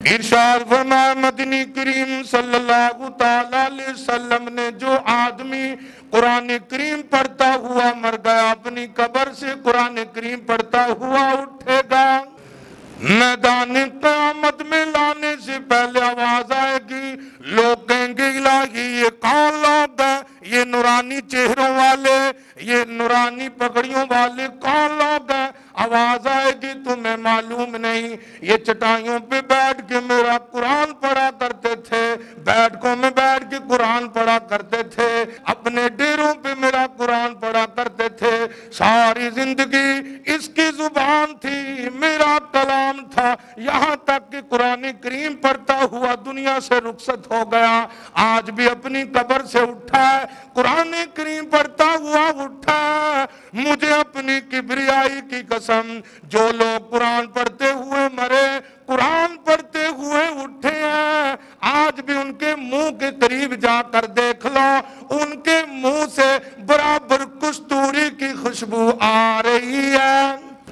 ارشاد فرمایا مدنی کریم صلی اللہ تعالی علیہ وسلم نے جو آدمی قرآن کریم پڑھتا ہوا مر گیا اپنی قبر سے قرآن کریم پڑھتا ہوا اٹھے گا، میدان قیامت میں لانے سے پہلے آواز آئے گی، لوگ کہیں گے الہی یہ کون لوگ ہیں، یہ نورانی چہروں والے، یہ نورانی پگڑیوں والے کون لوگ ہیں؟ آواز آئے گی تمہیں معلوم نہیں، یہ چٹائیوں پہ بیٹھ کے میرا قرآن پڑھا کرتے تھے، بیٹھکوں میں بیٹھ کے قرآن پڑھا کرتے تھے، اپنے ڈیروں پہ میرا قرآن پڑھا کرتے تھے، ساری زندگی اس کی زبان تھی، میرا کلام تھا، یہاں تک کہ قرآن کریم پڑھتا ہوا دنیا سے رخصت ہو گیا، آج بھی اپنی قبر سے اٹھا ہے، قرآن کریم پڑھتا ہوا اٹھا ہے۔ مجھے اپنی کبریائی کی قسم، جو لوگ قرآن پڑھتے ہوئے مرے، قرآن پڑھتے ہوئے اٹھے ہیں، آج بھی ان کے منہ کے قریب جا کر دیکھ لو، ان کے منہ سے برابر کستوری کی خوشبو آ رہی ہے۔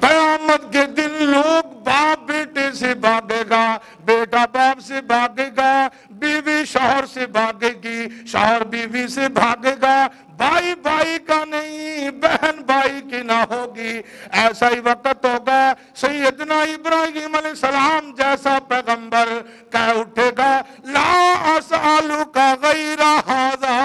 قیامت کے دن لوگ باپ بیٹے سے بھاگے گا، بیٹا باپ سے بھاگے گا، بیوی شوہر سے بھاگے گی، شوہر بیوی سے بھاگے گا، بھائی بھائی کا نہیں، بہن بھائی کی نہ ہوگی۔ ایسا ہی وقت ہوگا سیدنا ابراہیم علیہ السلام جیسا پیغمبر کہہ اٹھے گا، لا اسألک غیر ھذا،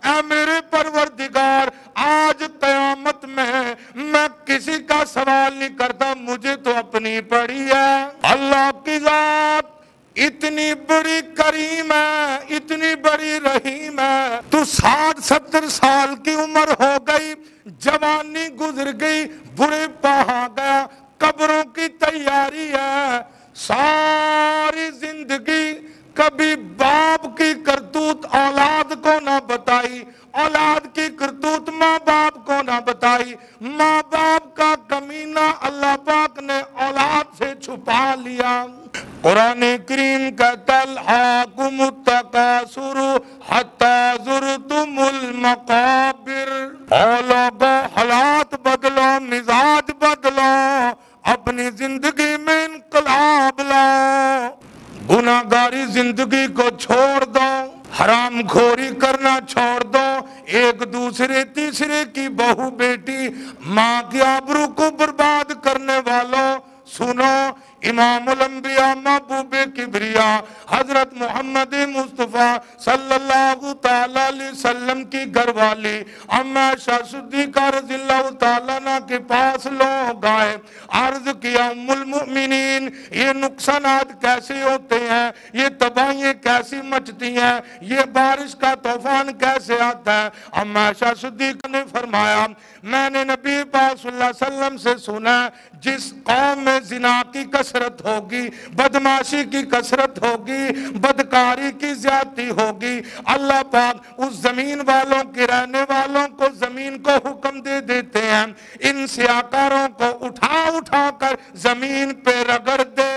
اے میرے پروردگار آج قیامت میں کسی کا سوال نہیں کرتا، مجھے تو اپنی پڑی ہے۔ اللہ کی ذات اتنی بڑی کریم ہے، اتنی بڑی رحیم ہے، تو 60-70 سال کی عمر ہو گئی، جوانی گزر گئی، بڑھے پا گیا، قبروں کی تیاری ہے، ساری زندگی کبھی باپ کی کرتوت اولاد کو نہ بتائی، اولاد کی کرتوت ماں باپ کو نہ بتائی، ماں باپ کا کمینہ اللہ پاک نے اولاد سے چھپا لیا۔ قرآن کریم کہتا الہاکم التکاثر حتی زرتم المقابر، اے لوگوں حالات بدلو، مزاج بدلو، اپنی زندگی میں انقلاب لاؤ، گناہگاری زندگی کو چھوڑ دو، حرام خوری کرنا چھوڑ دو، ایک دوسرے تیسرے کی بہو بیٹی ماں کی آبرو کو برباد کرنے والوں سنو، امام الانبیاء محبوب کبریا حضرت محمد مصطفیٰ صلی اللہ تعالیٰ علیہ وسلم کی گھر والی اما عائشہ صدیقہ رضی اللہ تعالیٰ عنہ کے پاس لوگ آئے، عرض کیا ام المؤمنین یہ نقصانات کیسے ہوتے ہیں، یہ تباہیاں کیسی مچتی ہیں، یہ بارش کا طوفان کیسے آتا ہے؟ اما عائشہ صدیقہ نے فرمایا میں نے نبی پاک صلی اللہ علیہ وسلم سے سنا جس قوم میں زنا کی کثرت ہوگی، بدماشی کی کثرت ہوگی، بدکاری کی زیادتی ہوگی، اللہ پاک اس زمین والوں کے رہنے والوں کو زمین کو حکم دے دیتے ہیں ان سیاکاروں کو اٹھا اٹھا کر زمین پہ رگڑ دے۔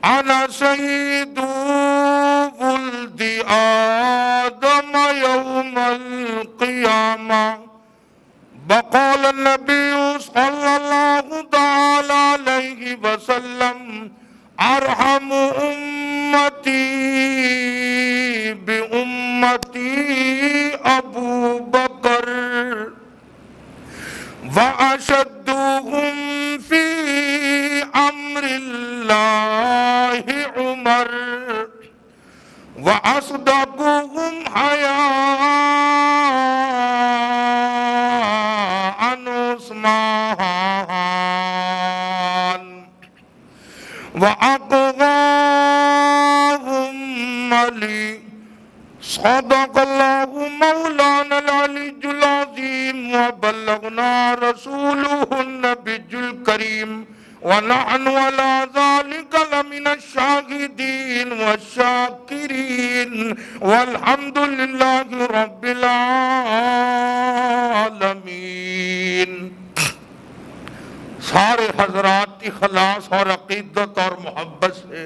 انا سید ولد آدم یوم القیامہ، بقول النبی صلی اللہ تعالی علیہ وسلم ارحم امتی بامتی ابو بکر واشدهم فی امر اللہ عمر واصدقهم حیاء وَأَقْوَاهُمْ عَلِي صدق اللہ مولانا العلی العظیم وبلغنا رسولہ النبی الکریم ونحن علی ذلک لمن الشاہدین والشاکرین والحمد للہ رب العالمین۔ سارے حضرات اخلاص اور عقیدت اور محبت سے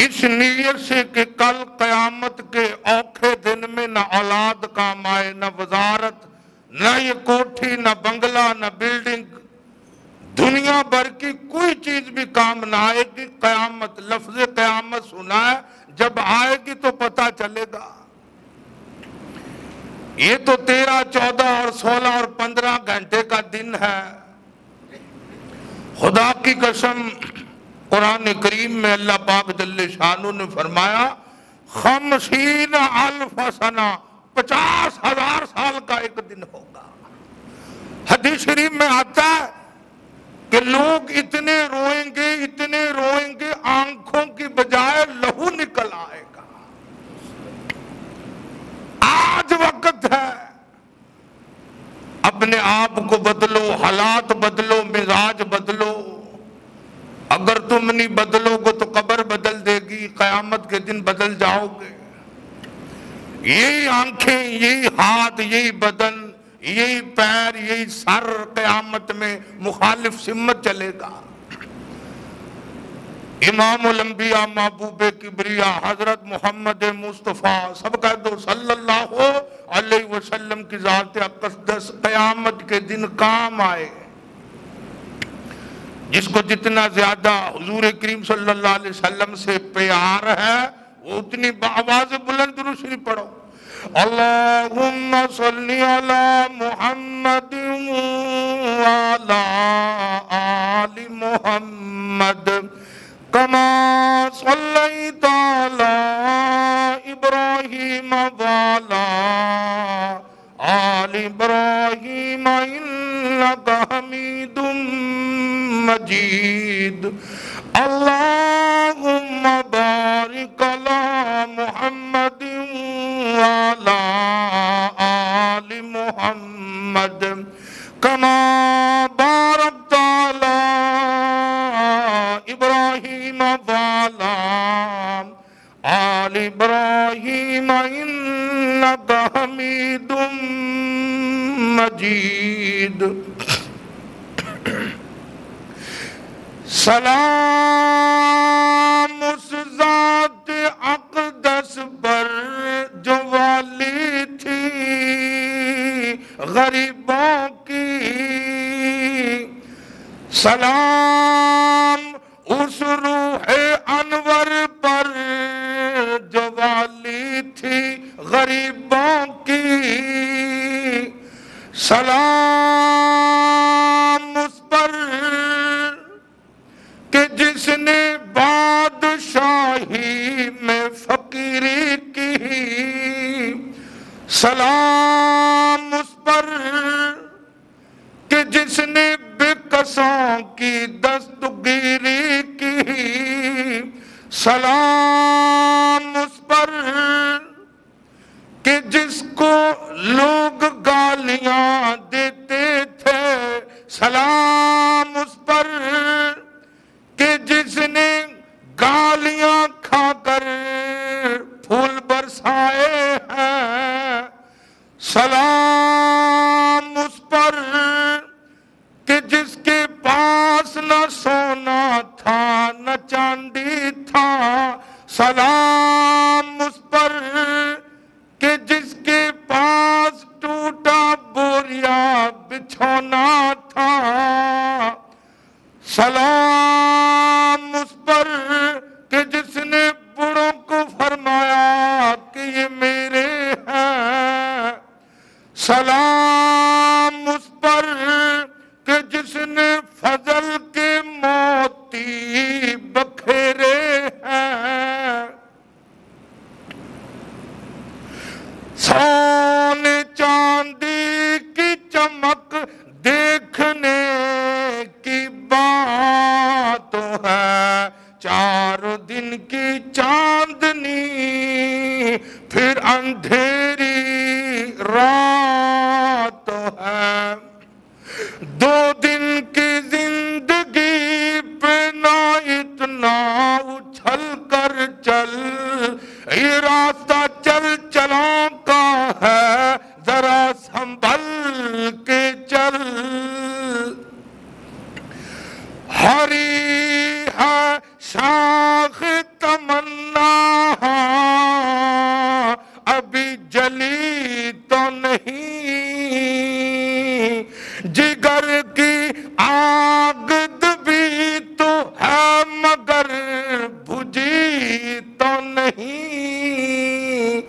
اس نیت سے کہ کل قیامت کے اوکھے دن میں نہ اولاد کام آئے، نہ وزارت، نہ یہ کوٹھی، نہ بنگلہ، نہ بلڈنگ، دنیا بھر کی کوئی چیز بھی کام نہ آئے گی، قیامت، لفظ قیامت سنا ہے، جب آئے گی تو پتہ چلے گا۔ یہ تو 13، 14 اور 16 اور 15 گھنٹے کا دن ہے۔ خدا کی قسم قرآن کریم میں اللہ پاک جل شانہ نے فرمایا 50,000 سنہ، 50,000 سال کا ایک دن ہوگا۔ حدیث شریف میں آتا ہے کہ لوگ اتنے روئیں گے آنکھوں کی بجائے لہو نکل آئے گا۔ آج وقت ہے، اپنے آپ کو بدلو، حالات بدلو، مزاج بدلو۔ اگر تم نہیں بدلو گے تو قبر بدل دے گی، قیامت کے دن بدل جاؤ گے۔ یہی آنکھیں، یہی ہاتھ، یہی بدن، یہی پیر، یہی سر قیامت میں مخالف سمت چلے گا۔ امام الانبیاء محبوب کبریا حضرت محمد مصطفیٰ، سب کہہ دو صلی اللہ علیہ وسلم کی ذات اقدس قیامت کے دن کام آئے۔ جس کو جتنا زیادہ حضور کریم صلی اللہ علیہ وسلم سے پیار ہے وہ اتنی آواز بلند درود شریف پڑھو۔ اللہم صلی علی محمد وعلی آل محمد کما صلیت علی ابراہیم وعلی آل ابراہیم انک حمید مجید۔ اللہم بارک علی محمد وعلی آل محمد کما بارکت علی ابراہیم وعلی آل ابراہیم انک حمید مجید۔ سلام اس ذات اقدس پر جو والی تھی غریبوں کی، سلام اس روح انور پر جو والی تھی غریبوں کی، سلام اس پر کہ جس نے بادشاہی میں فقیری کی، سلام اس پر کہ جس نے بے کسوں کی دستگیری کی، سلام اس پر کہ جس کو لوگ گالیاں دیتے تھے، سلام اس پر کہ جس نے گالیاں کھا کر پھول برسائے ہیں، سلام اس پر کہ جس کے پاس نہ سونا تھا نہ چاندی تھا، سلام اس پر کہ جس کے پاس ٹوٹا بوریا بچھونا تھا، سلام اس پر کہ جس نے بڑوں کو فرمایا کہ یہ میرے ہیں، سلام اس پر کہ جس نے فضل کے موتی بکھیرے ہیں، سونے چاندی کی چمک دیکھنے کی بات ہے، 4 دن کی چاندنی پھر اندھیری رات ہے، 2 دن کی زندگی پہ نہ اتنا اچھل کر چل، یہ راستہ چلوں کا ہے ذرا سنبھل کے چل، ہری ہے شاخ تمنا ابھی جلی تو نہیں، جگر کی آگ نہیں،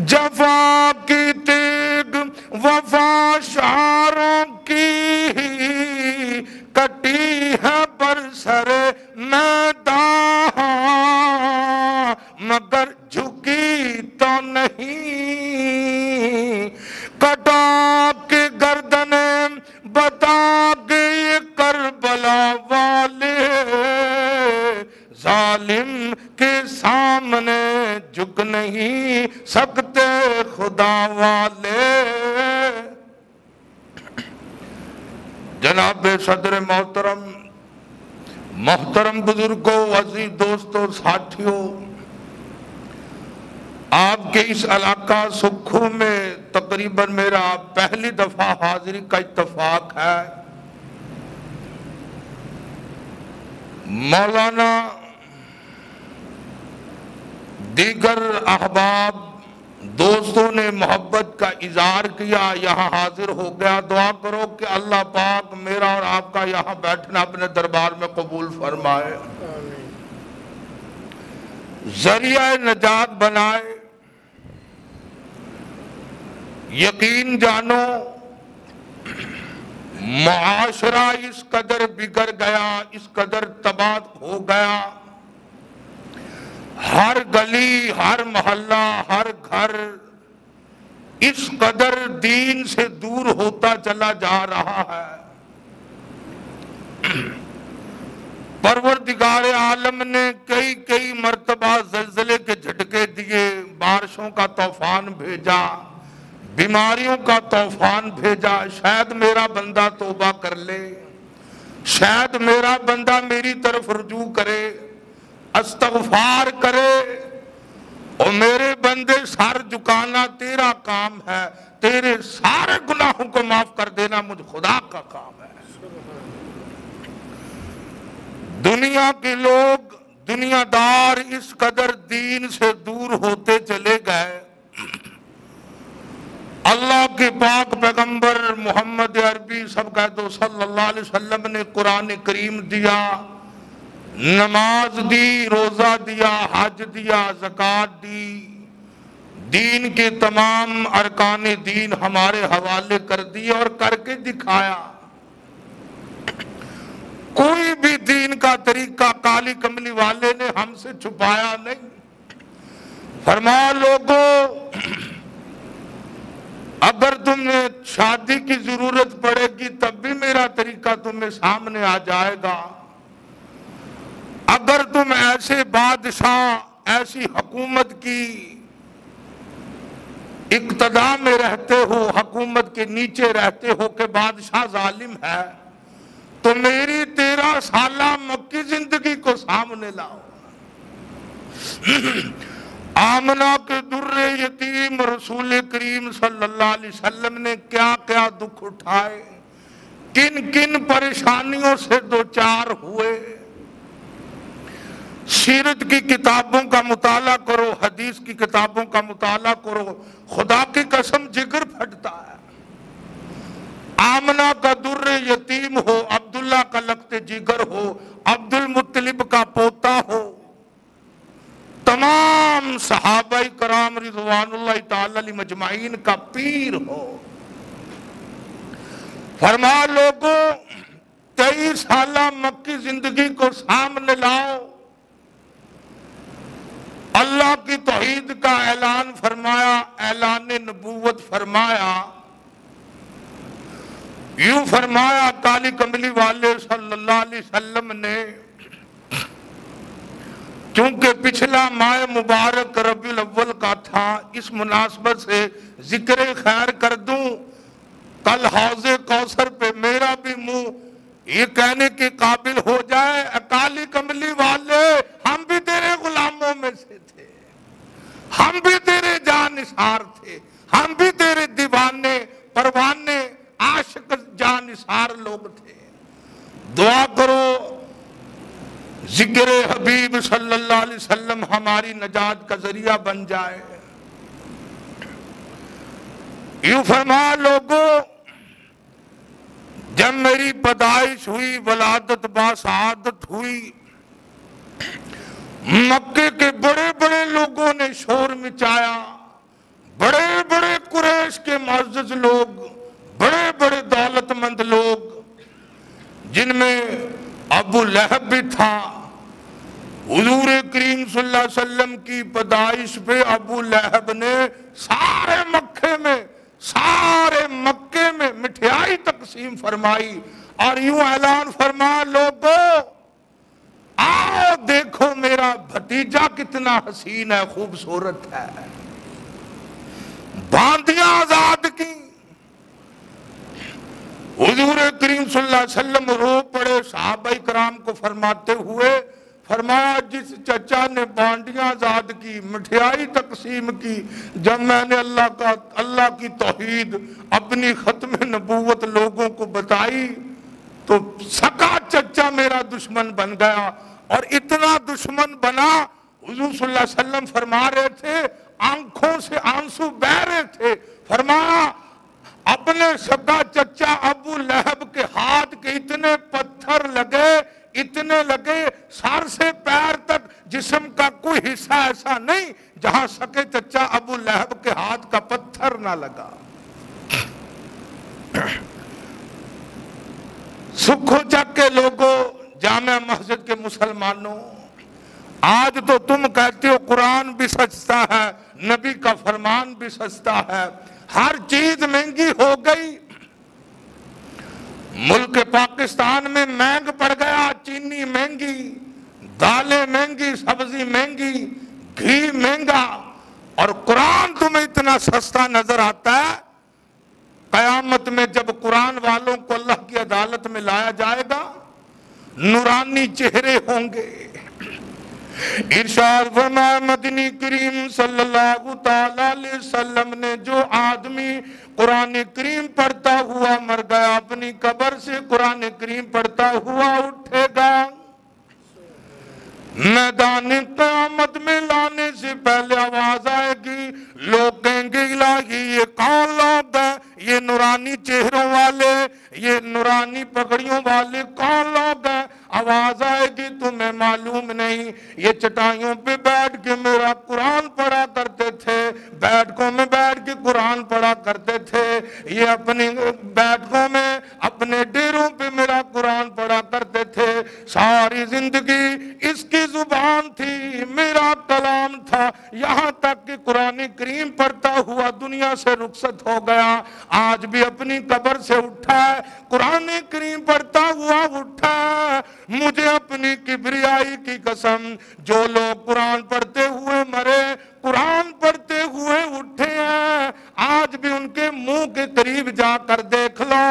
جفا کی تیگ وفا شعروں کی کٹی ہے پر سر میدان، مگر جھکی تو نہیں، کٹا کے گردنیں بتا گئی کربلا والے، ظالم کے سامنے جھک نہیں سکتے خدا والے۔ جناب صدر محترم، محترم بزرگوں، عزیز دوستوں، ساتھیوں، آپ کے اس علاقہ سکھو میں تقریباً میرا پہلی دفعہ حاضری کا اتفاق ہے۔ مولانا دیگر احباب دوستوں نے محبت کا اظہار کیا، یہاں حاضر ہو گیا۔ دعا کرو کہ اللہ پاک میرا اور آپ کا یہاں بیٹھنا اپنے دربار میں قبول فرمائے، ذریعہ نجات بنائے۔ یقین جانو معاشرہ اس قدر بگڑ گیا، اس قدر تباہ ہو گیا، ہر گلی، ہر محلہ، ہر گھر اس قدر دین سے دور ہوتا چلا جا رہا ہے۔ پروردگار عالم نے کئی مرتبہ زلزلے کے جھٹکے دیے، بارشوں کا طوفان بھیجا، بیماریوں کا طوفان بھیجا۔ شاید میرا بندہ توبہ کر لے، شاید میرا بندہ میری طرف رجوع کرے، استغفار کرے، اور میرے بندے سر جھکانا تیرا کام ہے، تیرے سارے گناہوں کو معاف کر دینا مجھ خدا کا کام ہے۔ دنیا کے لوگ، دنیا دار اس قدر دین سے دور ہوتے چلے گئے۔ اللہ کے پاک پیغمبر محمد عربی سب کہہ دو صلی اللہ علیہ وسلم نے قرآن کریم دیا، نماز دی، روزہ دیا، حج دیا، زکوٰۃ دی، دین کے تمام ارکان دین ہمارے حوالے کر دیے اور کر کے دکھایا۔ کوئی بھی دین کا طریقہ کالی کملی والے نے ہم سے چھپایا نہیں۔ فرمایا لوگوں، اگر تمہیں شادی کی ضرورت پڑے گی تب بھی میرا طریقہ تمہیں سامنے آ جائے گا۔ اگر تم ایسے بادشاہ، ایسی حکومت کی اقتداء میں رہتے ہو، حکومت کے نیچے رہتے ہو کہ بادشاہ ظالم ہے، تو میری 13 سالہ مکی زندگی کو سامنے لاؤ۔ آمنہ کے در یتیم رسول کریم صلی اللہ علیہ وسلم نے کیا کیا دکھ اٹھائے، کن کن پریشانیوں سے دوچار ہوئے۔ سیرت کی کتابوں کا مطالعہ کرو، حدیث کی کتابوں کا مطالعہ کرو، خدا کی قسم جگر پھٹتا ہے۔ آمنہ کا در یتیم ہو، عبداللہ کا لخت جگر ہو، عبد المطلب کا پوتا ہو، تمام صحابہ کرام رضوان اللہ تعالی علیہ مجمعین کا پیر ہو۔ فرمایا لوگوں، 23 سالہ مکی زندگی کو سامنے لاؤ، اللہ کی توحید کا اعلان فرمایا، اعلان نبوت فرمایا۔ یوں فرمایا کالی کملی والے صلی اللہ علیہ وسلم نے، چونکہ پچھلا ماہ مبارک ربیع الاول کا تھا، اس مناسبت سے ذکر خیر کر دوں، کل حوض کوثر پہ میرا بھی منہ یہ کہنے کے قابل ہو جائے، کالی کملی والے ہم بھی تیرے غلاموں میں سے تھے، ہم بھی تیرے جانثار تھے، ہم بھی تیرے دیوانے، پروانے، عاشق جانثار لوگ تھے۔ دعا کرو ذکر حبیب صلی اللہ علیہ وسلم ہماری نجات کا ذریعہ بن جائے۔ یوں فرمایا لوگوں، جب میری پیدائش ہوئی، ولادت با سعادت ہوئی، مکے کے بڑے بڑے لوگوں نے شور مچایا، بڑے بڑے قریش کے معزز لوگ، بڑے بڑے دولت مند لوگ، جن میں ابو لہب بھی تھا۔ حضور کریم صلی اللہ علیہ وسلم کی پیدائش پہ ابو لہب نے سارے مکے میں مٹھائی تقسیم فرمائی اور یوں اعلان فرمایا، لوگو آؤ دیکھو میرا بھتیجا کتنا حسین ہے، خوبصورت ہے۔ باندیاں آزاد کی۔ حضور کریم صلی اللہ علیہ وسلم رو پڑے صحابہ کرام کو فرماتے ہوئے، فرمایا جس چچا نے بانڈیاں آزاد کی، مٹھائی تقسیم کی، جب میں نے اللہ کی توحید اپنی ختم نبوت لوگوں کو بتائی تو سکا چچا میرا دشمن بن گیا، اور اتنا دشمن بنا حضور صلی اللہ علیہ وسلم فرما رہے تھے، آنکھوں سے آنسو بہہ رہے تھے، فرمایا اپنے سگا چچا ابو لہب کے ہاتھ کے اتنے پتھر لگے سر سے پیر تک جسم کا کوئی حصہ ایسا نہیں جہاں سکے چچا ابو لہب کے ہاتھ کا پتھر نہ لگا۔ سکھو چک کے لوگوں، جامع مسجد کے مسلمانوں، آج تو تم کہتے ہو قرآن بھی سچتا ہے، نبی کا فرمان بھی سچتا ہے، ہر چیز مہنگی ہو گئی۔ ملک پاکستان میں مہنگ پڑ گیا، چینی مہنگی، دالیں مہنگی، سبزی مہنگی، گھی مہنگا، اور قرآن تمہیں اتنا سستا نظر آتا ہے۔ قیامت میں جب قرآن والوں کو اللہ کی عدالت میں لایا جائے گا، نورانی چہرے ہوں گے۔ ارشاد فرمایا مدنی کریم صلی اللہ تعالی علیہ وسلم نے، جو آدمی قرآن کریم پڑھتا ہوا مر گیا، اپنی قبر سے قرآن کریم پڑھتا ہوا اٹھے گا، میدان قیامت میں لانے سے پہلے آواز آئے گی، لوگ کہیں گے الہی یہ کون لوگ ہیں، یہ نورانی چہروں والے، یہ نورانی پگڑیوں والے کون لوگ ہیں؟ آواز آئے گی تمہیں معلوم نہیں، یہ چٹائیوں پہ بیٹھ کے میرا قرآن پڑھا کرتے تھے، بیٹھکوں میں بیٹھ کے قرآن پڑھا کرتے تھے، یہ اپنی بیٹھکوں میں اپنے ڈیروں پہ میرا قرآن پڑھا کرتے تھے، ساری زندگی اس کی زبان تھی، میرا کلام تھا، یہاں تک کہ قرآن کریم پڑھتا ہوا دنیا سے رخصت ہو گیا، آج بھی اپنی قبر سے اٹھا ہے، قرآن کریم پڑھتا ہوا اٹھا ہے۔ مجھے اپنی کبریائی کی قسم، جو لوگ قرآن پڑھتے ہوئے مرے، قرآن پڑھتے ہوئے اٹھے ہیں، آج بھی ان کے منہ کے قریب جا کر دیکھ لو،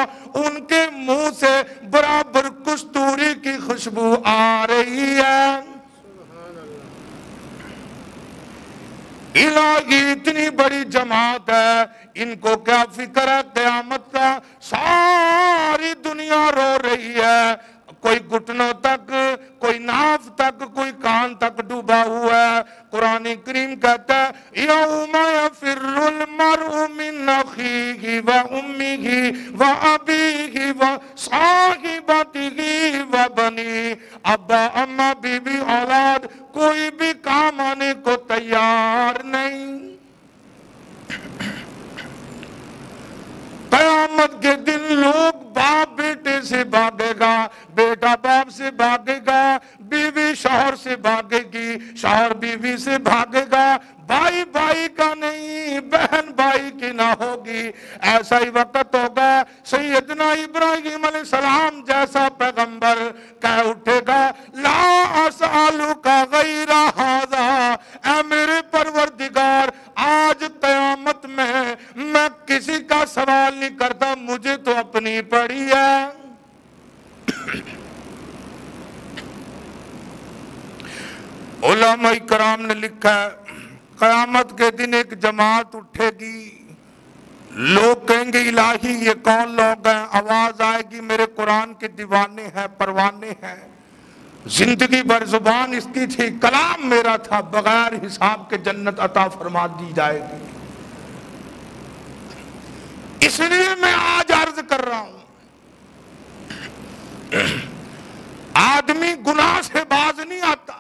ان کے منہ سے برابر کستوری کی خوشبو آ رہی ہے۔ الہی اتنی بڑی جماعت ہے، ان کو کیا فکر ہے قیامت کا؟ ساری دنیا رو رہی ہے، کوئی گھٹنوں تک، کوئی ناف تک، کوئی کان تک ڈوبا ہوا ہے۔ قرآن کریم کہتا ہے یوم یفر المرء من اخیہ وامہ وابیہ وصاحبتہ وبنیہ، ابا اماں بیوی اولاد کوئی بھی کام آنے کو تیار نہیں۔ قیامت کے دن لوگ باپ بیٹے سے بھاگے گا، بیٹا باپ سے بھاگے گا، بیوی شوہر سے بھاگے گی، شوہر بیوی سے بھاگے گا، بھائی بھائی کا نہیں، بہن بھائی کی نہ ہوگی۔ ایسا ہی وقت ہوگا سیدنا ابراہیم علیہ السلام جیسا پیغمبر کہہ اٹھے گا لا اسألک غیر ھذا، اے میرے پروردگار آج قیامت میں کسی کا سوال نہیں کرتا، مجھے تو اپنی پڑی ہے۔ علماء کرام نے لکھا ہے قیامت کے دن ایک جماعت اٹھے گی، لوگ کہیں گے الہی یہ کون لوگ ہیں؟ آواز آئے گی میرے قرآن کے دیوانے ہیں، پروانے ہیں، زندگی بھر زبان اس کی تھی، کلام میرا تھا، بغیر حساب کے جنت عطا فرما دی جائے گی۔ اس لیے میں آج عرض کر رہا ہوں، آدمی گناہ سے باز نہیں آتا،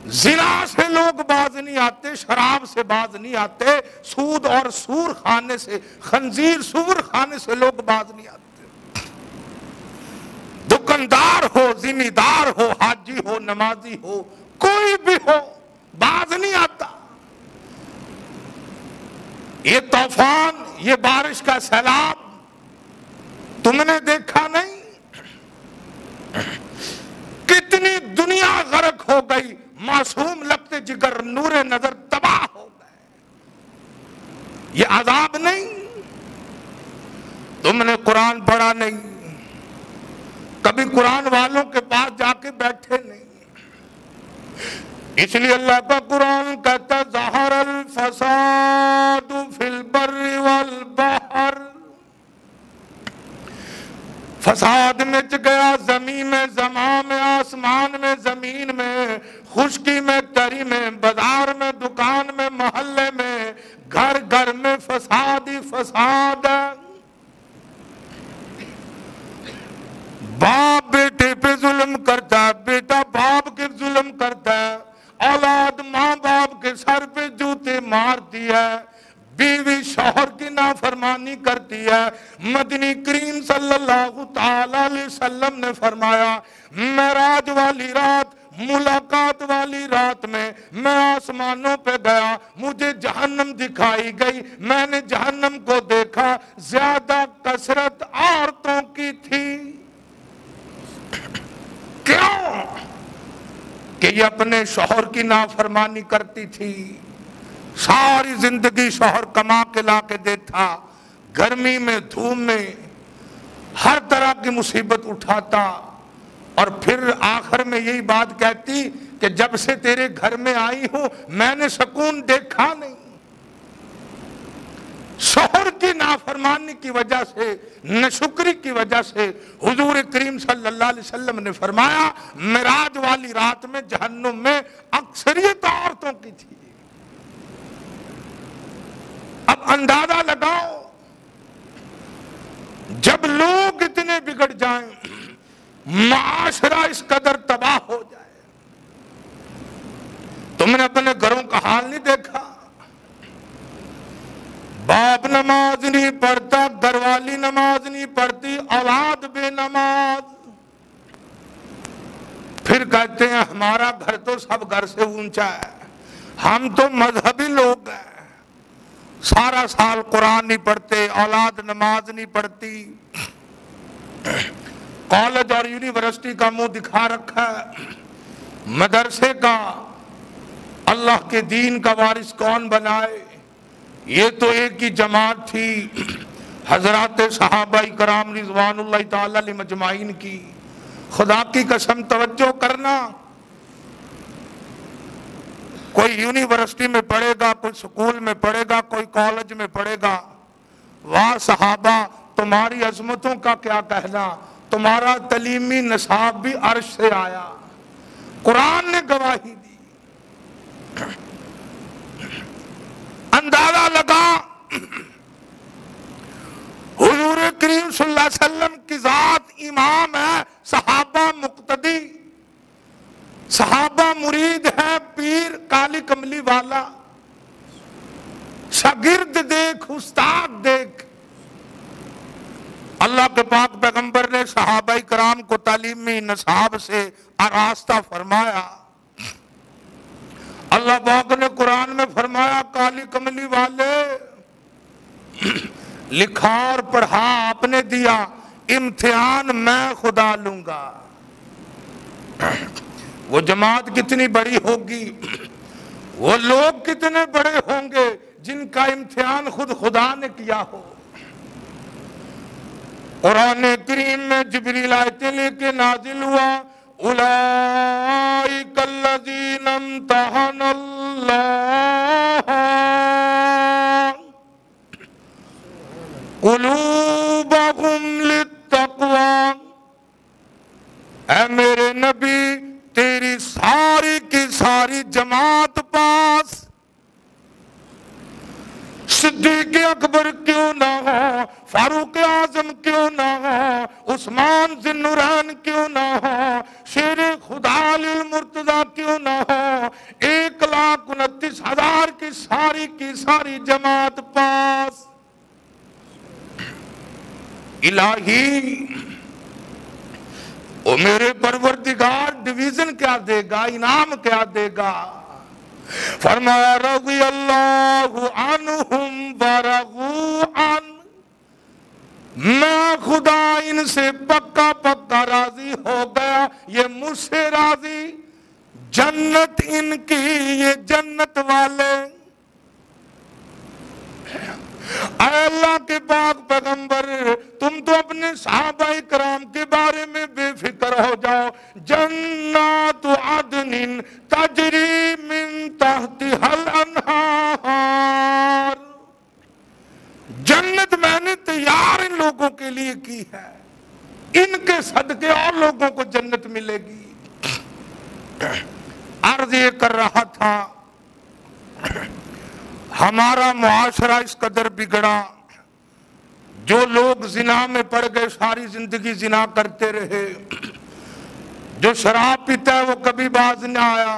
زنا سے لوگ باز نہیں آتے، شراب سے باز نہیں آتے، سود اور سور خانے سے، خنزیر سور خانے سے لوگ باز نہیں آتے۔ دکاندار ہو، ذمہ دار ہو، حاجی ہو، نمازی ہو، کوئی بھی ہو، باز نہیں آتا۔ یہ طوفان، یہ بارش کا سیلاب تم نے دیکھا نہیں؟ کتنی دنیا غرق ہو گئی، معصوم لگتے جگر نور نظر تباہ ہو گئے۔ یہ عذاب نہیں؟ تم نے قرآن پڑھا نہیں، کبھی قرآن والوں کے پاس جا کے بیٹھے نہیں، اس لیے اللہ کا قرآن کہتا ظہر الفساد فی البر والبحر، فساد مچ گیا زمین میں، زمان میں، آسمان میں، زمین میں، خشکی میں، تری میں، بازار میں، دکان میں، محلے میں، گھر گھر میں فساد ہی فساد ہے۔ باپ بیٹے پہ ظلم کرتا ہے، بیٹا باپ کے ظلم کرتا ہے، اولاد ماں باپ کے سر پہ جوتے مارتی ہے، بیوی شوہر کی نافرمانی کرتی ہے۔ مدنی کریم صلی اللہ تعالی علیہ وسلم نے فرمایا معراج والی رات، ملاقات والی رات میں آسمانوں پہ گیا، مجھے جہنم دکھائی گئی، میں نے جہنم کو دیکھا، زیادہ کثرت عورتوں کی تھی۔ کیوں؟ کہ یہ اپنے شوہر کی نافرمانی کرتی تھی، ساری زندگی شوہر کما کے لا کے دیتا، گرمی میں دھوپ میں ہر طرح کی مصیبت اٹھاتا، اور پھر آخر میں یہی بات کہتی کہ جب سے تیرے گھر میں آئی ہوں میں نے سکون دیکھا نہیں۔ شوہر کی نافرمانی کی وجہ سے، ناشکری کی وجہ سے حضور کریم صلی اللہ علیہ وسلم نے فرمایا معراج والی رات میں جہنم میں اکثریت عورتوں کی تھی۔ اب اندازہ لگاؤ، جب لوگ اتنے بگڑ جائیں، معاشرہ اس قدر تباہ ہو جائے، تم نے اپنے گھروں کا حال نہیں دیکھا؟ باپ نماز نہیں پڑھتا، گھر والی نماز نہیں پڑھتی، اولاد بے نماز، پھر کہتے ہیں ہمارا گھر تو سب گھر سے اونچا ہے، ہم تو مذہبی لوگ ہیں، سارا سال قرآن نہیں پڑھتے، اولاد نماز نہیں پڑھتی، کالج اور یونیورسٹی کا منہ دکھا رکھا ہے، مدرسے کا، اللہ کے دین کا وارث کون بنائے؟ یہ تو ایک ہی جماعت تھی حضرات صحابہ کرام رضوان اللہ تعالی علیہم اجمعین کی۔ خدا کی قسم توجہ کرنا، کوئی یونیورسٹی میں پڑھے گا، کوئی سکول میں پڑھے گا، کوئی کالج میں پڑھے گا، واہ صحابہ تمہاری عظمتوں کا کیا کہنا، تمہارا تعلیمی نصاب بھی عرش سے آیا، قرآن نے گواہی دی۔ اندازہ لگا حضور کریم صلی اللہ علیہ وسلم کی ذات امام ہے، صحابہ مقتدی، صحابہ مرید ہے، پیر کالی کملی والا، شاگرد دیکھ، استاد دیکھ۔ اللہ کے پاک پیغمبر نے صحابہ کرام کو تعلیمی نصاب سے آراستہ فرمایا۔ اللہ پاک نے قرآن میں فرمایا کالی کملی والے، لکھا اور پڑھا آپ نے دیا، امتحان میں خدا لوں گا۔ وہ جماعت کتنی بڑی ہوگی، وہ لوگ کتنے بڑے ہوں گے جن کا امتحان خود خدا نے کیا ہو۔ قرآن کریم میں جبریل آیتیں لے کے نازل ہوا، اولئک الذین امتحن اللہ قلوبہم للتقوی۔ اے میرے نبی تیری ساری کی ساری جماعت پاس صدیق اکبر کیوں نہ ہو، فاروق اعظم کیوں نہ ہو، عثمان ذی النورین کیوں نہ ہو، شیر خدا علی المرتضیٰ کیوں نہ ہو، 1,29,000 کی ساری جماعت پاس۔ الہی او میرے پروردگار ڈویژن کیا دے گا، انعام کیا دے گا؟ فرمایا رضی اللہ عنہم ورضوا عنہ، میں خدا ان سے پکا راضی ہو گیا، یہ مجھ سے راضی، جنت ان کی، یہ جنت والے۔ اے اللہ کے پاک پیغمبر، تم تو اپنے صحابہ کرام کے بارے میں بے فکر ہو جاؤ، جنات عدن تجری من تحتها الانہار، جنت میں نے تیار ان لوگوں کے لیے کی ہے، ان کے صدقے اور لوگوں کو جنت ملے گی۔ عرض یہ کر رہا تھا، ہمارا معاشرہ اس قدر بگڑا، جو لوگ زنا میں پڑ گئے ساری زندگی زنا کرتے رہے، جو شراب پیتا ہے وہ کبھی باز نہ آیا،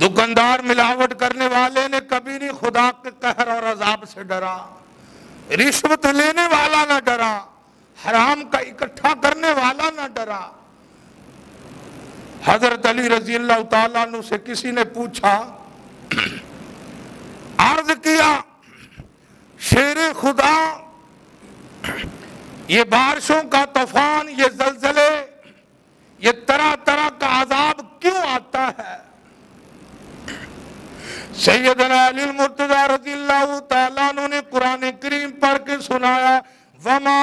دکاندار ملاوٹ کرنے والے نے کبھی نہیں خدا کے قہر اور عذاب سے ڈرا، رشوت لینے والا نہ ڈرا، حرام کا اکٹھا کرنے والا نہ ڈرا۔ حضرت علی رضی اللہ تعالیٰ عنہ سے کسی نے پوچھا، عرض کیا شیر خدا، یہ بارشوں کا طوفان، یہ زلزلے، یہ طرح طرح کا عذاب کیوں آتا ہے؟ سیدنا علی المرتضیٰ رضی اللہ تعالیٰ عنہ نے قرآن کریم پڑھ کے سنایا، وَمَا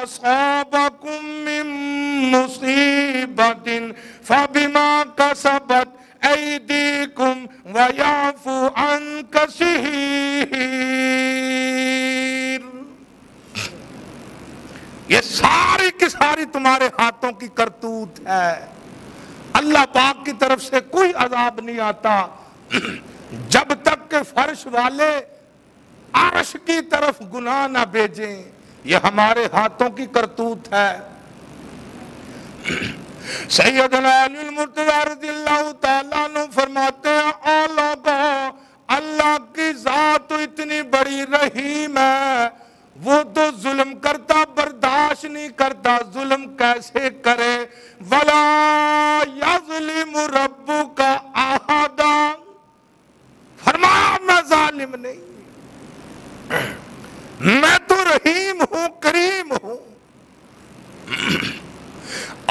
أَصَابَكُم مِّن مُّصِيبَةٍ فَبِمَا كَسَبَتْ ایدیکم ویعفو عن کثیر، یہ ساری کی ساری تمہارے ہاتھوں کی کرتوت ہے، اللہ پاک کی طرف سے کوئی عذاب نہیں آتا جب تک کہ فرش والے عرش کی طرف گناہ نہ بھیجیں، یہ ہمارے ہاتھوں کی کرتوت ہے۔ سیدنا علی المرتضیٰ رضی اللہ تعالیٰ عنہ فرماتے ہیں، اے لوگوں، اللہ کی ذات تو اتنی بڑی رحیم ہے، وہ تو ظلم کرتا برداشت نہیں کرتا، ظلم کیسے کرے؟ وَلَا يَظْلِمُ رَبُّكَ أَحَدًا، فرمایا میں ظالم نہیں، میں تو رحیم ہوں، کریم ہوں۔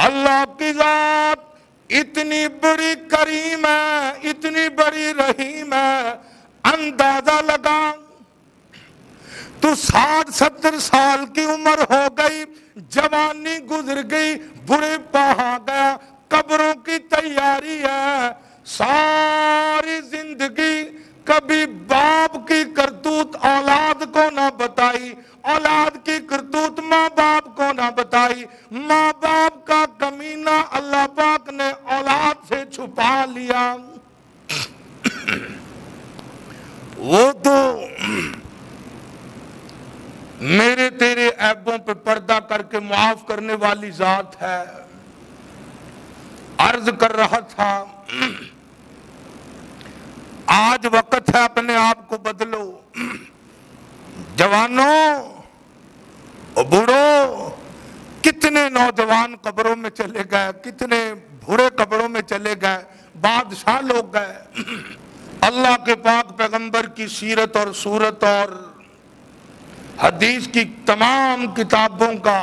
اللہ کی ذات اتنی بڑی کریم ہے، اتنی بڑی رحیم ہے، اندازہ لگا تو 60-70 سال کی عمر ہو گئی، جوانی گزر گئی، بڑے پہا گیا، قبروں کی تیاری ہے، ساری زندگی کبھی باپ کی کرتوت اولاد کو نہ بتائی، اولاد کی کرتوت ماں باپ کو نہ بتائی، ماں باپ کا کمینہ اللہ پاک نے اولاد سے چھپا لیا۔ وہ تو میرے تیرے عیبوں پہ پردہ کر کے معاف کرنے والی ذات ہے۔ عرض کر رہا تھا، آج وقت ہے اپنے آپ کو بدلو، جوانوں بوڑھو، کتنے نوجوان قبروں میں چلے گئے، کتنے بھوڑے قبروں میں چلے گئے، بادشاہ لوگ گئے، اللہ کے پاک پیغمبر کی سیرت اور صورت اور حدیث کی تمام کتابوں کا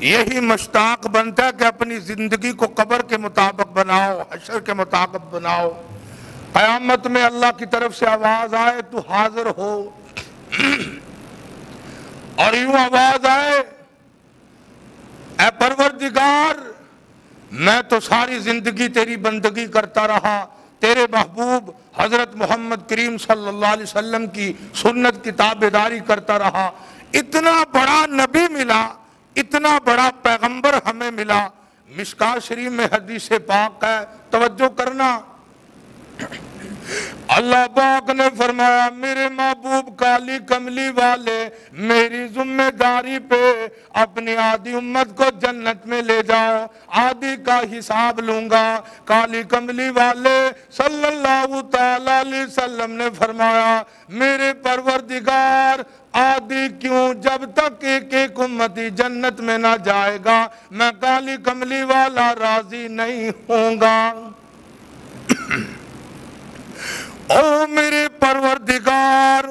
یہی مشتاق بنتا ہے کہ اپنی زندگی کو قبر کے مطابق بناؤ، حشر کے مطابق بناؤ، قیامت میں اللہ کی طرف سے آواز آئے تو حاضر ہو، اور یوں آواز آئے، اے پروردگار میں تو ساری زندگی تیری بندگی کرتا رہا، تیرے محبوب حضرت محمد کریم صلی اللہ علیہ وسلم کی سنت کی تابعداری کرتا رہا، اتنا بڑا نبی ملا، اتنا بڑا پیغمبر ہمیں ملا۔ مشکوٰۃ شریف میں حدیث پاک ہے، توجہ کرنا، اللہ پاک نے فرمایا میرے محبوب کالی کملی والے میری ذمہ داری پہ اپنی آدھی امت کو جنت میں لے جاؤ، آدھی کا حساب لوں گا۔ کالی کملی والے صلی اللہ تعالی علیہ وسلم نے فرمایا میرے پروردگار آدھی کیوں، جب تک ایک ایک امتی جنت میں نہ جائے گا میں کالی کملی والا راضی نہیں ہوں گا۔ او میرے پروردگار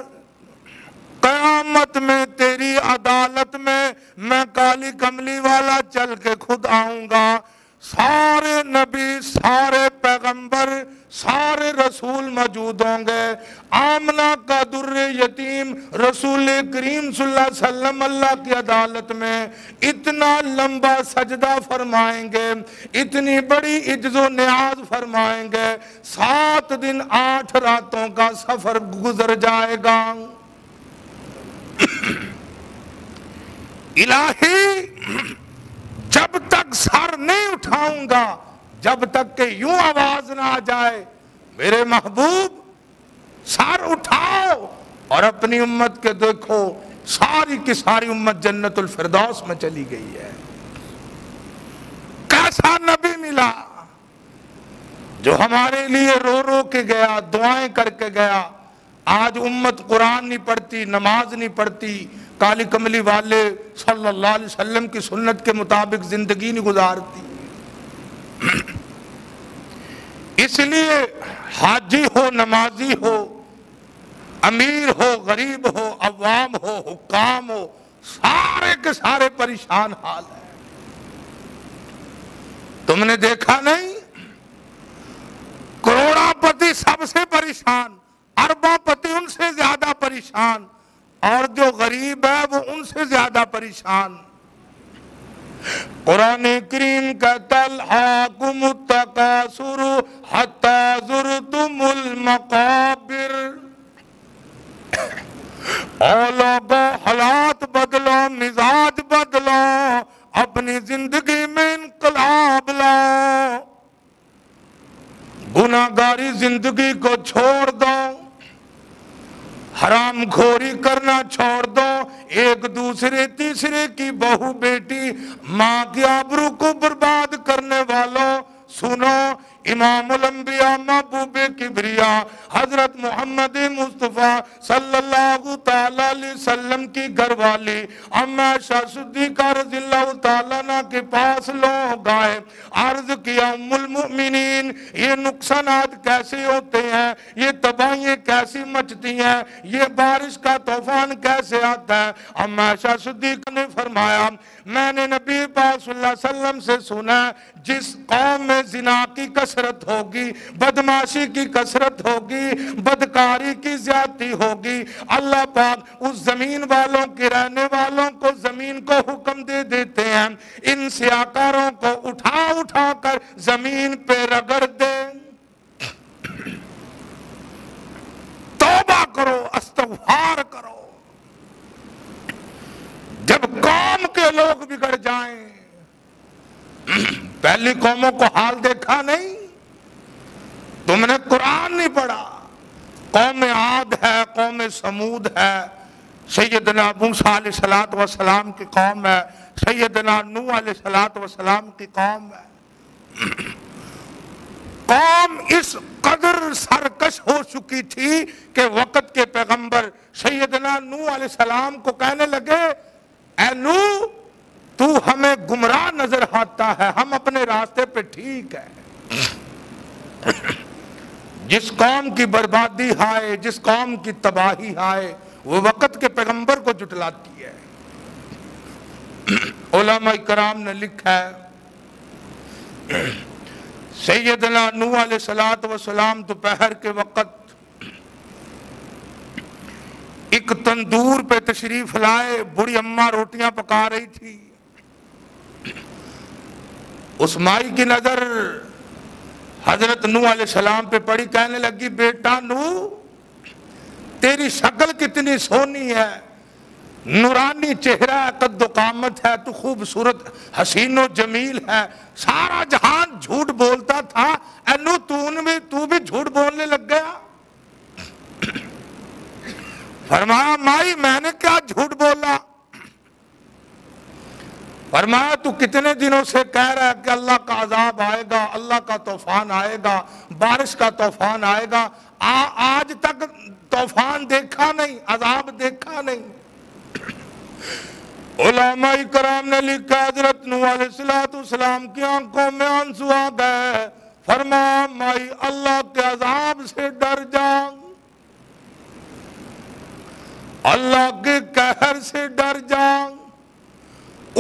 قیامت میں تیری عدالت میں کالی کملی والا چل کے خود آؤں گا، سارے نبی سارے پیغمبر سارے رسول موجود ہوں گے، آمنہ کا در یتیم رسول کریم صلی اللہ علیہ وسلم اللہ کی عدالت میں اتنا لمبا سجدہ فرمائیں گے، اتنی بڑی عجز و نیاز فرمائیں گے، 7 دن 8 راتوں کا سفر گزر جائے گا۔ الہی جب تک سر نہیں اٹھاؤں گا، جب تک کہ یوں آواز نہ آ جائے میرے محبوب سر اٹھاؤ اور اپنی امت کے دیکھو ساری کی ساری امت جنت الفردوس میں چلی گئی ہے۔ کیسا نبی ملا جو ہمارے لیے رو رو کے گیا، دعائیں کر کے گیا۔ آج امت قرآن نہیں پڑھتی، نماز نہیں پڑھتی، کالی کملی والے صلی اللہ علیہ وسلم کی سنت کے مطابق زندگی نہیں گزارتی۔ اس لیے حاجی ہو، نمازی ہو، امیر ہو، غریب ہو، عوام ہو، حکام ہو، سارے کے سارے پریشان حال ہیں۔ تم نے دیکھا نہیں کروڑا پتی سب سے پریشان، اربوں پتی ان سے زیادہ پریشان، اور جو غریب ہے وہ ان سے زیادہ پریشان۔ قرآن کریم کہتا الہاکم التکاثر حتی زرتم المقابر۔ اور لوگوں حالات بدلو، مزاج بدلو، اپنی زندگی میں انقلاب لاؤ، گناہگاری زندگی کو چھوڑ دو، حرام خوری کرنا چھوڑ دو، ایک دوسرے تیسرے کی بہو بیٹی ماں کی آبرو کو برباد کرنے والوں سنو، امام الانبیاء محبوب کبریا حضرت محمد مصطفیٰ صلی اللہ تعالیٰ علیہ وسلم کی گھر والی اما عائشہ صدیقہ رضی اللہ تعالیٰ عنہ کے پاس لوگ آئے، عرض کیا ام المؤمنین یہ نقصانات کیسے ہوتے ہیں، یہ تباہیاں کیسی مچتی ہیں، یہ بارش کا طوفان کیسے آتا ہے؟ اما عائشہ صدیقہ نے فرمایا میں نے نبی پاک صلی اللہ علیہ وسلم سے سنا جس قوم میں زنا کی کثرت ہوگی، بدماشی کی کثرت ہوگی، بدکاری کی زیادتی ہوگی، اللہ پاک اس زمین والوں کے رہنے والوں کو زمین کو حکم دے دیتے ہیں ان سیاکاروں کو اٹھا اٹھا کر زمین پہ رگڑ دے، توبہ کرو، استغفار کرو۔ جب قوم کے لوگ بگڑ جائیں، پہلی قوموں کو حال دیکھا نہیں؟ تم نے قرآن نہیں پڑھا؟ قوم عاد ہے، قوم سمود ہے، سیدنا موسیٰ علیہ السلام کی قوم ہے، سیدنا نوح علیہ السلام کی قوم ہے۔ قوم اس قدر سرکش ہو چکی تھی کہ وقت کے پیغمبر سیدنا نوح علیہ السلام کو کہنے لگے اے نوح تو ہمیں گمراہ نظر آتا ہے، ہم اپنے راستے پہ ٹھیک ہے۔ جس قوم کی بربادی آئے، جس قوم کی تباہی آئے وہ وقت کے پیغمبر کو جھٹلاتی ہے۔ علماء کرام نے لکھا ہے سیدنا نوح علیہ السلام دوپہر کے وقت ایک تندور پہ تشریف لائے، بڑی اماں روٹیاں پکا رہی تھی، اس مائی کی نظر حضرت نوح علیہ السلام پہ پڑی، کہنے لگی بیٹا نوح تیری شکل کتنی سونی ہے، نورانی چہرہ ہے، قد و قامت ہے، تو خوبصورت حسین و جمیل ہے، سارا جہان جھوٹ بولتا تھا، اے نوح تو بھی جھوٹ بولنے لگ گیا؟ سے کہہ رہا ہے کہ اللہ کا عذاب آئے گا، اللہ کا طوفان آئے گا، بارش کا طوفان آئے گا، آج تک طوفان دیکھا نہیں، عذاب دیکھا نہیں۔ علماء کرام نے لکھا حضرت نوح علیہ السلام کی آنکھوں میں آنسو آ گئے، فرمایا مائی اللہ کے عذاب سے ڈر جا، اللہ کے قہر سے ڈر جا،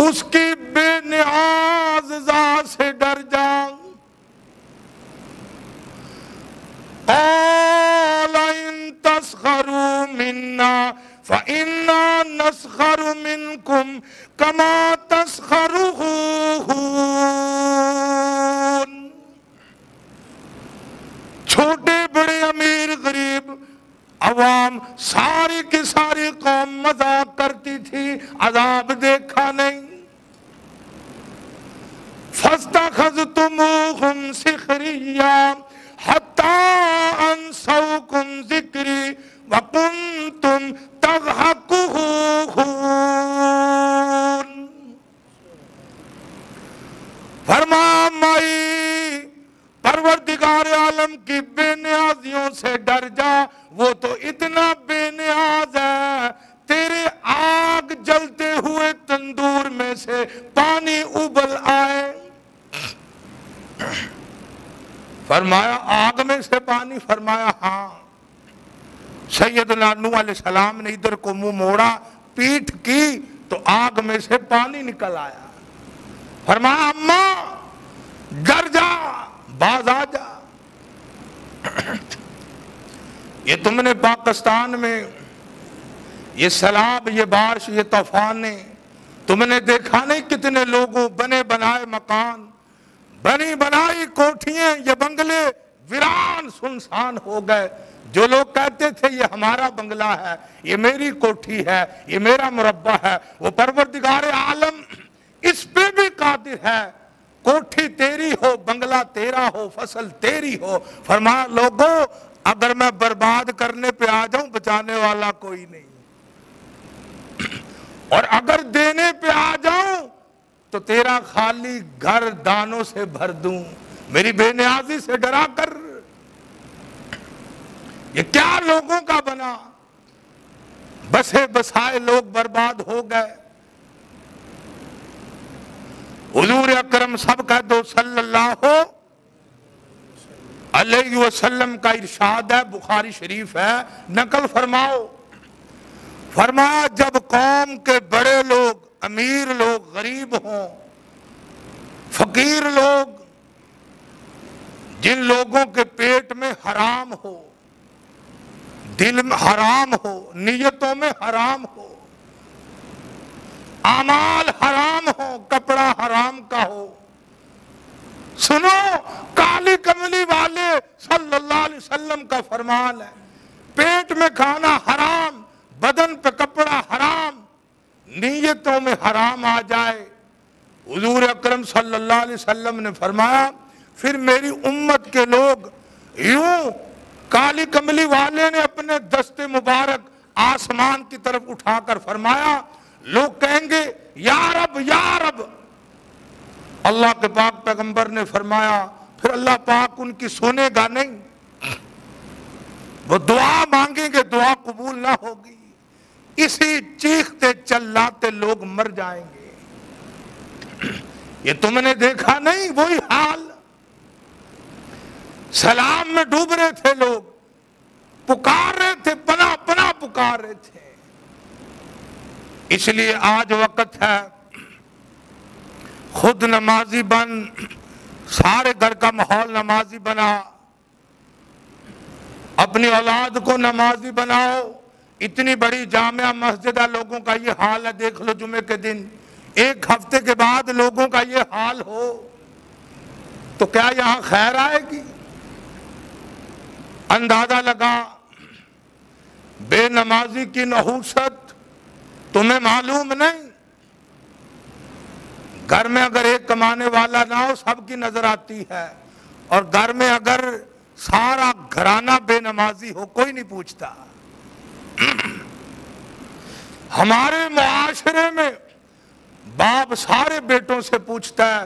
اس کی بے نیاز ذات سے ڈر جا۔ قال ان تسخروا منا فإنا نسخر منكم كما تسخرون۔ چھوٹے بڑے امیر غریب عوام ساری کی ساری قوم مذاق کرتی تھی، عذاب دیکھا نہیں۔ فَاسْتَخَذْتُمُوهُمْ سِخْرِيًّا حَتَّى أَنْسَوْكُمْ ذِكْرِي وَكُنْتُمْ تَضْحَكُونَ۔ فرمایا مائی پروردگار عالم کی بے نیازیوں سے ڈر جا، وہ تو اتنا بے نیاز ہے، تیرے آگ جلتے ہوئے تندور میں سے پانی ابل آئے۔ فرمایا آگ میں سے پانی؟ فرمایا ہاں۔ سیدنا نوح علیہ السلام نے ادھر کو منہ موڑا، پیٹھ کی تو آگ میں سے پانی نکل آیا۔ فرمایا اماں ڈر جا، باز آ جا۔ یہ تم نے پاکستان میں یہ سیلاب، یہ بارش، یہ طوفانیں تم نے دیکھا نہیں؟ کتنے لوگوں بنے بنائے مکان، بنی بنائی کوٹھیاں، یہ بنگلے ویران سنسان ہو گئے۔ جو لوگ کہتے تھے یہ ہمارا بنگلہ ہے، یہ میری کوٹھی ہے، یہ میرا مربع ہے، وہ پروردگار عالم اس پہ بھی قادر ہے، کوٹھی تیری ہو، بنگلہ تیرا ہو، فصل تیری ہو۔ فرمایا لوگوں اگر میں برباد کرنے پہ آ جاؤں بچانے والا کوئی نہیں، اور اگر دینے پہ آ جاؤں تو تیرا خالی گھر دانوں سے بھر دوں، میری بے نیازی سے ڈرا کر۔ یہ کیا لوگوں کا بنا، بسے بسائے لوگ برباد ہو گئے۔ حضور اکرم سب کہہ دو صلی اللہ علیہ وسلم کا ارشاد ہے، بخاری شریف ہے، نقل فرماؤ۔ فرمایا جب قوم کے بڑے لوگ، امیر لوگ، غریب ہوں، فقیر لوگ، جن لوگوں کے پیٹ میں حرام ہو، دل میں حرام ہو، نیتوں میں حرام ہو، اعمال حرام ہو، کپڑا حرام کا ہو۔ سنو کالی کملی والے صلی اللہ علیہ وسلم کا فرمان ہے، پیٹ میں کھانا حرام، بدن پہ کپڑا حرام، نیتوں میں حرام آ جائے، حضور اکرم صلی اللہ علیہ وسلم نے فرمایا پھر میری امت کے لوگ یوں، کالی کملی والے نے اپنے دست مبارک آسمان کی طرف اٹھا کر فرمایا، لوگ کہیں گے یا رب یا رب۔ اللہ کے پاک پیغمبر نے فرمایا پھر اللہ پاک ان کی سنے گا نہیں، وہ دعا مانگیں گے، دعا قبول نہ ہوگی، اسی چیختے چلاتے لوگ مر جائیں گے۔ یہ تم نے دیکھا نہیں؟ وہی حال، سلام میں ڈوب رہے تھے لوگ، پکار رہے تھے، پناہ پناہ پکار رہے تھے۔ اس لیے آج وقت ہے خود نمازی بن، سارے گھر کا ماحول نمازی بنا، اپنی اولاد کو نمازی بناؤ۔ اتنی بڑی جامع مسجد ہے، لوگوں کا یہ حال ہے، دیکھ لو جمعے کے دن، ایک ہفتے کے بعد لوگوں کا یہ حال ہو تو کیا یہاں خیر آئے گی؟ اندازہ لگا بے نمازی کی نحوست تمہیں معلوم نہیں؟ گھر میں اگر ایک کمانے والا نہ ہو سب کی نظر آتی ہے، اور گھر میں اگر سارا گھرانہ بے نمازی ہو کوئی نہیں پوچھتا۔ ہمارے معاشرے میں باپ سارے بیٹوں سے پوچھتا ہے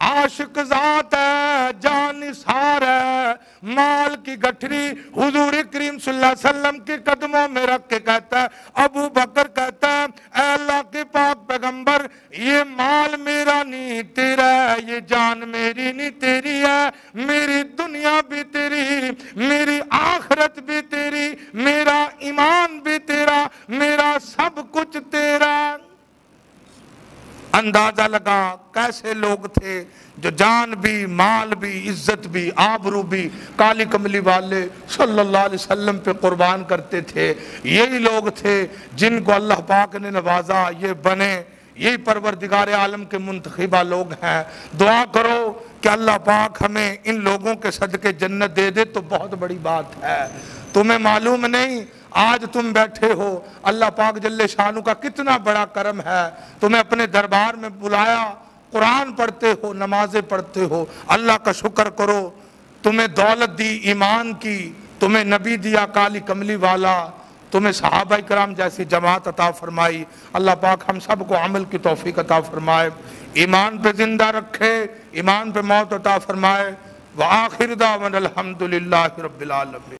عاشق ذات ہے، جان نثار ہے، مال کی گٹھری حضور کریم صلی اللہ علیہ وسلم کے قدموں میں رکھ کے کہتا ہے، ابو بکر کہتا ہے اے اللہ کے پاک پیغمبر، یہ مال میرا نہیں تیرا ہے، یہ جان میری نہیں تیری ہے، میری دنیا بھی تیری، میری آخرت بھی تیری، میرا ایمان بھی تیرا، میرا سب کچھ تیرا۔ اندازہ لگا کیسے لوگ تھے جو جان بھی، مال بھی، عزت بھی، آبرو بھی کالی کملی والے صلی اللہ علیہ وسلم پہ قربان کرتے تھے۔ یہی لوگ تھے جن کو اللہ پاک نے نوازا، یہ بنے، یہی پروردگار عالم کے منتخبہ لوگ ہیں۔ دعا کرو کہ اللہ پاک ہمیں ان لوگوں کے صدقے جنت دے دے تو بہت بڑی بات ہے۔ تمہیں معلوم نہیں آج تم بیٹھے ہو، اللہ پاک جل شانہ کا کتنا بڑا کرم ہے، تمہیں اپنے دربار میں بلایا، قرآن پڑھتے ہو، نمازیں پڑھتے ہو، اللہ کا شکر کرو۔ تمہیں دولت دی ایمان کی، تمہیں نبی دیا کالی کملی والا، تمہیں صحابہ کرام جیسی جماعت عطا فرمائی۔ اللہ پاک ہم سب کو عمل کی توفیق عطا فرمائے، ایمان پہ زندہ رکھے، ایمان پہ موت عطا فرمائے۔ وآخر دعوانا الحمدللہ رب العالمین۔